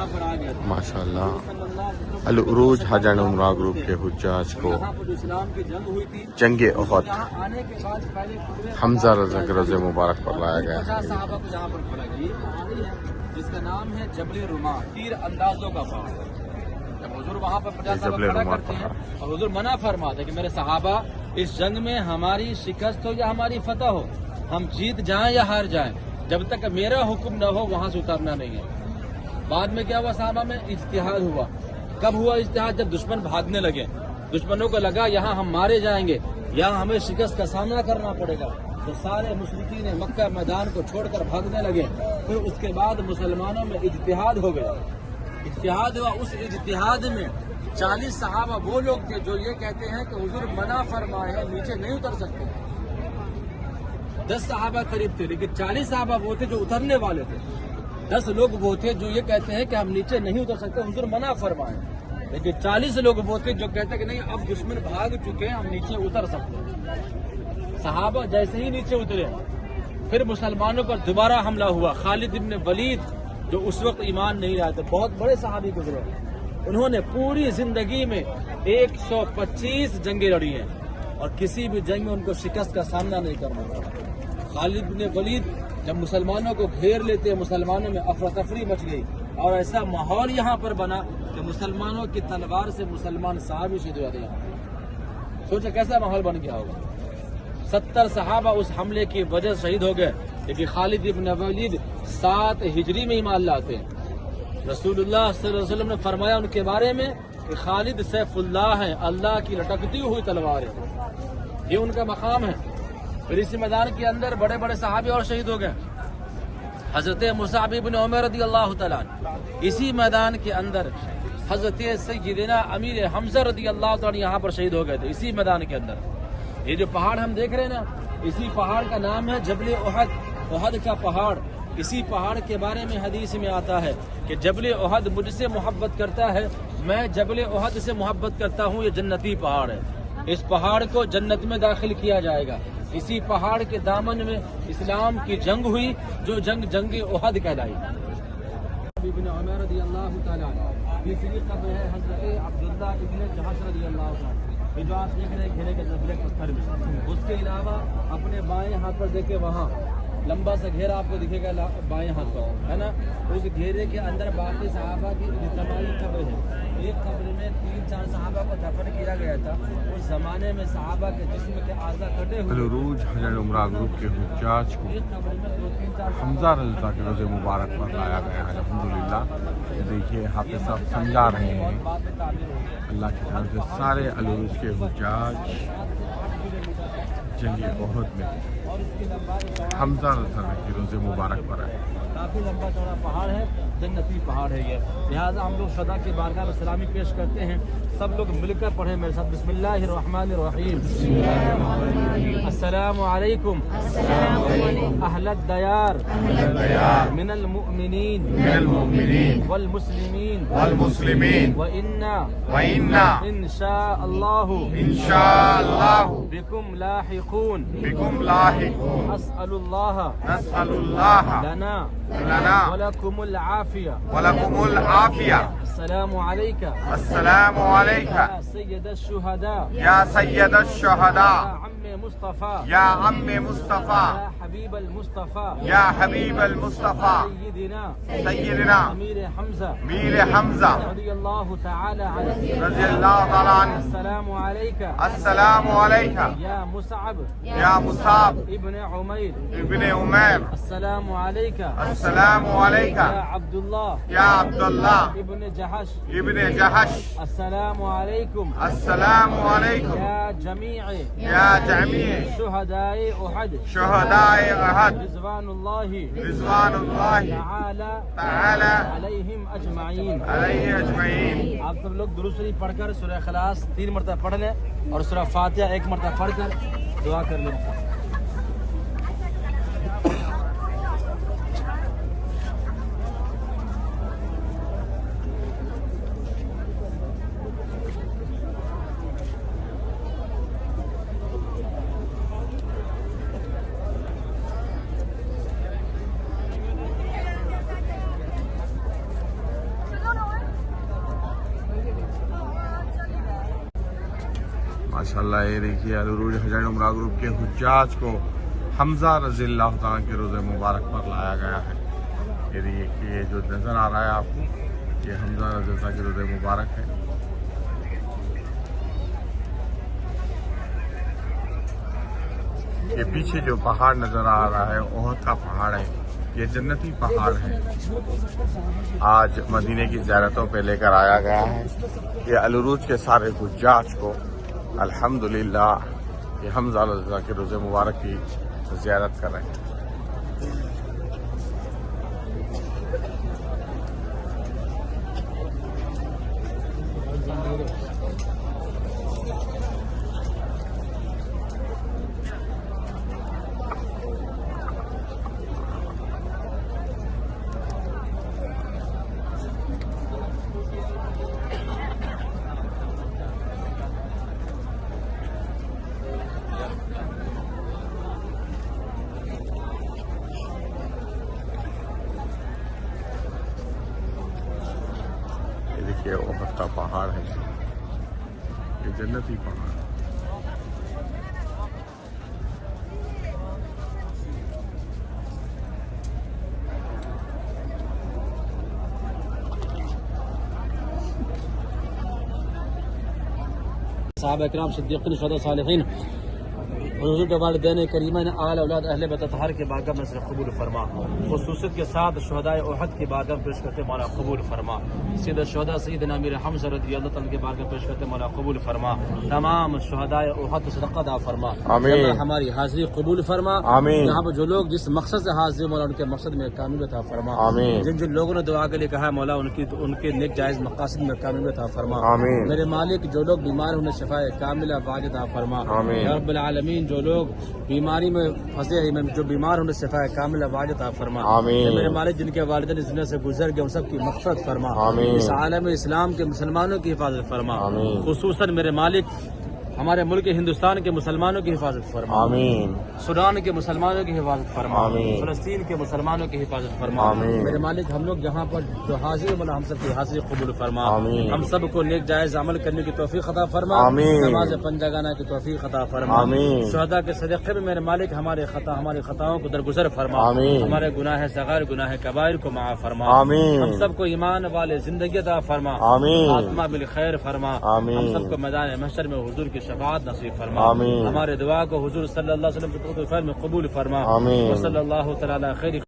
यहाँ पर आ गया था। माशाअल्लाह अल-उरूज हज एंड उमरा ग्रुप के हुज्जाज को यहाँ पर जो इस्लाम की जंग हुई थी, जंगे उहद यहाँ आने के बाद पहले हमजा रज़ा के रोज़े मुबारक पर लाया गया 50 सहाबा को यहाँ पर खड़ा किया। ये पहाड़ी है जिसका नाम है जबल रुमा, तीर अंदाजों का पहाड़। जब हुजूर वहाँ पर 50 सहाबा जबल खड़ा रुमा करते हैं पहाड़। और हुजूर मना फरमाते हैं कि मेरे सहाबा इस जंग में हमारी शिकस्त हो या हमारी फतह हो, हम जीत जाएं या हार जाएं, जब तक मेरा हुक्म न हो वहाँ से उतरना नहीं है। बाद में क्या हुआ, सहाबा में इज्तिहाद हुआ। कब हुआ इज्तिहाद? जब दुश्मन भागने लगे, दुश्मनों को लगा यहाँ हम मारे जाएंगे, यहाँ हमें शिकस्त का सामना करना पड़ेगा, तो सारे मुशरिकीन मक्का मैदान को छोड़कर भागने लगे। फिर उसके बाद मुसलमानों में इज्तिहाद हो गया। इज्तिहाद हुआ, उस इज्तिहाद में 40 सहाबा वो लोग थे जो ये कहते हैं कि हुजूर मना फरमाए हैं, नीचे नहीं उतर सकते। 10 सहाबा करीब थे, लेकिन 40 सहाबा वो थे जो उतरने वाले थे। 10 लोग वो थे जो ये कहते हैं कि हम नीचे नहीं उतर सकते, हुजूर मना फरमाए। लेकिन 40 लोग वो थे जो कहते हैं कि नहीं, अब दुश्मन भाग चुके हैं, हम नीचे उतर सकते हैं। सहाबा जैसे ही नीचे उतरे, फिर मुसलमानों पर दोबारा हमला हुआ। खालिद इब्न वलीद जो उस वक्त ईमान नहीं लाए थे, बहुत बड़े सहाबी गुजरे, उन्होंने पूरी जिंदगी में 125 जंगें लड़ी हैं और किसी भी जंग में उनको शिकस्त का सामना नहीं करना पड़ा। खालिद इब्न वलीद जब मुसलमानों को घेर लेते, मुसलमानों में अफरा तफरी मच गई और ऐसा माहौल यहाँ पर बना कि मुसलमानों की तलवार से मुसलमान साहब ही शहीद हुए थे। यहाँ सोचा कैसा माहौल बन गया होगा। 70 सहाबा उस हमले की वजह से शहीद हो गए, लेकिन खालिद इब्न वलीद 7 हिजरी में ईमान लाते हैं। रसूलुल्लाह सल्लल्लाहु अलैहि वसल्लम ने फरमाया उनके बारे में कि खालिद सैफुल्लाह है, अल्लाह की लटकती हुई तलवार है, ये उनका मकाम है। फिर इसी मैदान के अंदर बड़े बड़े सहाबी और शहीद हो गए। हजरत मुसाब इब्न उमर रज़ी अल्लाह तआला, इसी मैदान के अंदर हजरत सय्यदना अमीर हमजा रज़ी अल्लाह तआला यहाँ पर शहीद हो गए थे, इसी मैदान के अंदर। ये जो पहाड़ हम देख रहे हैं ना, इसी पहाड़ का नाम है जबल उहद, उहद का पहाड़। इसी पहाड़ के बारे में हदीस में आता है कि जबल उहद मुझसे मोहब्बत करता है, मैं जबल उहद से मोहब्बत करता हूँ, ये जन्नती पहाड़ है। इस पहाड़ को जन्नत में दाखिल किया जाएगा। इसी पहाड़ के दामन में इस्लाम की जंग हुई, जो जंग जंग उहद कहलाई। इब्न उमर रज़ी अल्लाह तआला तीसरी कब्र है हज़रत अब्दुल्लाह इब्न जहश रज़ी अल्लाह तआला, ये जो आप देख रहे हैं घेरे के जबले पत्थर में। उसके अलावा अपने बाएं हाथ पर देखे, वहाँ लंबा सा घेरा आपको दिखेगा बाएं हाथ पर, है ना। उस घेरे के अंदर बाकी सहाबा की इज्तिमाई कब्र है। एक कब्र में 3-4 सहाबा को दफन किया गया था। उस जमाने में सहाबा के जिस्म के आज़ा कटे हुए। अल-उरूज हज एंड उमरा ग्रुप के हुज्जाज को एक कब्र में 2-3-4 हमजा रज़ा के रोज़े मुबारक पर लाया गया है। अल्हम्दुलिल्लाह ये देखिए हाफिज़ साहब समझा रहे हैं अल्लाह की तरफ से सारे अल-उरूज के हुज्जाज जंगे उहद में हमजा रज़ा के रोज़े मुबारक पर है। काफी लंबा चौड़ा पहाड़ है, जन्नती पहाड़ है ये। लिहाजा हम लोग सदा की बारगाह में सलामी पेश करते हैं। सब लोग मिलकर पढ़े मेरे साथ, बिस्मिल्लाहिर्रहमानिर्रहीम। अस्सलामु अलैकुम अहलद दयार मिनल मुमिनीन वल मुस्लिमीन व इन्ना इंशाअल्लाहु बिकुम लाहिकून अस्अलुल्लाह लना वलकुमुल आफिया। अस्सलामु अलैका या सय्यद शुहदा या अम्मे मुस्तफा या हबीब अल मुस्तफा सय्यदना मीर हमजा रज़ियल्लाहु तआला अन्हु। अस्सलामु अलैका या मुसअब इब्न उमैर। अस्सलामु अलैका या अब्दुल्लाह इब्न जहश। अस्सलामु अलैकुम या जमीअ शुहदाए उहद रिज़वानुल्लाहि तआला अलैहिम अजमाइन। आप सब लोग दुरूद शरीफ पढ़कर सूरह इखलास 3 मरतबा पढ़ लें और सूरह फातिहा 1 मरतबा पढ़कर दुआ कर लें। माशाल्लाह ये देखिए अलुरूज हज एंड उमरा ग्रुप के हुज्जाज को हमजा रज़ी अल्लाह ताला के रोज़े मुबारक पर लाया गया है। ये देखिए जो नज़र आ रहा है आपको ये हमजा रज़ी अल्लाह के रोज़े मुबारक है। ये पीछे जो पहाड़ नज़र आ रहा है ओहद का पहाड़ है, ये जन्नती पहाड़ है। आज मदीने की ज़ियारतों पे लेकर आया गया है। ये अलुरूज के सारे हुज्जाज को अल्हम्दुलिल्लाह ये हमजा रज़ा के रोज़े मुबारक की ज़ियारत कर रहे हैं। ये ओहद का पहाड़ है, ये जन्नती पहाड़। साहबा इकराम सिद्दीकीन शुहदा सालिहीन हुजूर के वालिदैन करीमैन आल औलाद अहले बैत तहर के बारगाह में से कबूल फरमा। खुसूसियत के साथ शुहदाए उहद की बारगाह पेश करते मौला कबूल फरमा। सैयद शुहदा सैयदना अमीर हमज़ा रज़ियल्लाहु ताला के बारगाह पेश करते मौला कबूल फरमा। तमाम शुहदाए उहद को सदका अता फरमा। आमीन। हमारी हाजिरी कबूल फरमा। आमीन। यहाँ पर जो लोग जिस मकसद से हाजिर मौला उनके मकसद में कामयाबी अता फरमा। आमीन। जिन जिन लोगों ने दुआ के लिए कहा मौला उनके नेक जायज मकासद में कामयाबी अता फरमा। आमीन। मेरे मालिक जो लोग बीमार उन्हें शिफाए कामिला वाजिब अता फरमा। आमीन। या रब्बुल आलमीन जो लोग बीमारी में फंसे हैं, जो बीमार होने से कामिल वाजिब अता फरमा। आमीन। मेरे मालिक जिनके वालिदैन इस दुनिया से गुजर गए उन सब की मग़फ़िरत फरमा। आमीन। इस आलम इस्लाम के मुसलमानों की हिफाजत फरमा। आमीन। खुसूसन मेरे मालिक हमारे मुल्क हिंदुस्तान के मुसलमानों की हिफाजत फरमा। आमीन। सूडान के मुसलमानों की हिफाजत फरमा। आमीन। फ़लस्तीन के मुसलमानों की हिफाजत फरमा। आमीन। मेरे मालिक हम लोग जहाँ पर जो हाजिर मौला हम सब की हाजिरी कबूल फरमा। आमीन। हम सब को नेक जायज अमल करने की तौफीक अता फरमा। आमीन। नमाज पंजागाना की तौफीक अता फरमा। आमीन। शुहदा के सदक़े में मेरे मालिक हमारी खताओं को दरगुजर फरमा। आमीन। हमारे गुनाह सगार गुनाह कबायर को माफ फरमा। आमीन। हम सबको ईमान वाले जिंदगी अता फरमा। आमीन। आत्मा बिल खैर फरमा। आमीन। हम सबको मैदान महशर में हुजूर की शफाअत नसीब फरमा। आमीन। हमारे दुआ को हुजूर सल्लल्लाहु अलैहि वसल्लम के फज़ल में कबूल फरमा। आमीन। सल्लल्लाहु तआला अलैहि खैर